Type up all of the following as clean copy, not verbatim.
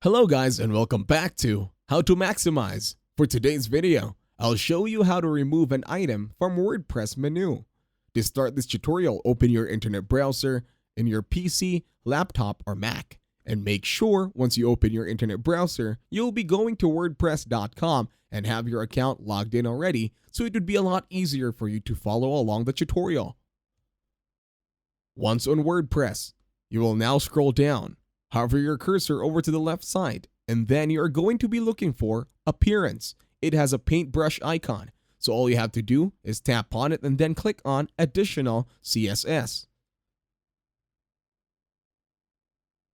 Hello guys and welcome back to How to Maximize. For today's video, I'll show you how to remove an item from WordPress menu. To start this tutorial, open your internet browser in your PC, laptop, or Mac. And make sure once you open your internet browser, you'll be going to WordPress.com and have your account logged in already, so it would be a lot easier for you to follow along the tutorial. Once on WordPress, you will now scroll down. Hover your cursor over to the left side, and then you are going to be looking for Appearance. It has a paintbrush icon, so all you have to do is tap on it and then click on Additional CSS.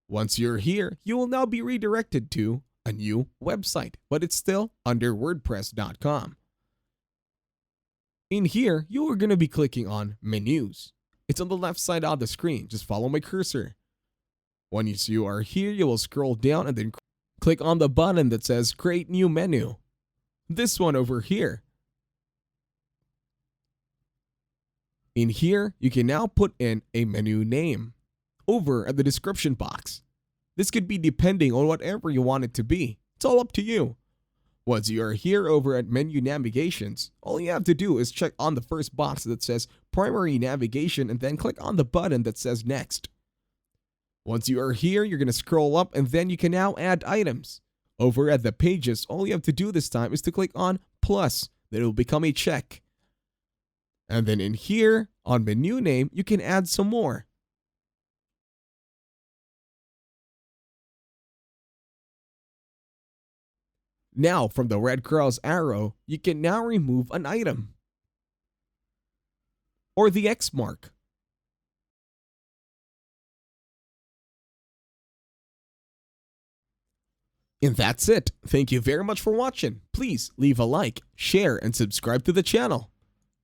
Once you're here, you will now be redirected to a new website, but it's still under WordPress.com. In here, you are going to be clicking on Menus. It's on the left side of the screen. Just follow my cursor. Once you are here, you will scroll down and then click on the button that says Create New Menu. This one over here. In here, you can now put in a menu name over at the description box. This could be depending on whatever you want it to be. It's all up to you. Once you are here over at Menu Navigations, all you have to do is check on the first box that says Primary Navigation and then click on the button that says Next. Once you are here, you're going to scroll up and then you can now add items. Over at the pages, all you have to do this time is to click on plus. Then it will become a check. And then in here, on menu name, you can add some more. Now, from the red cross arrow, you can now remove an item. Or the X mark. And that's it. Thank you very much for watching. Please leave a like, share, and subscribe to the channel.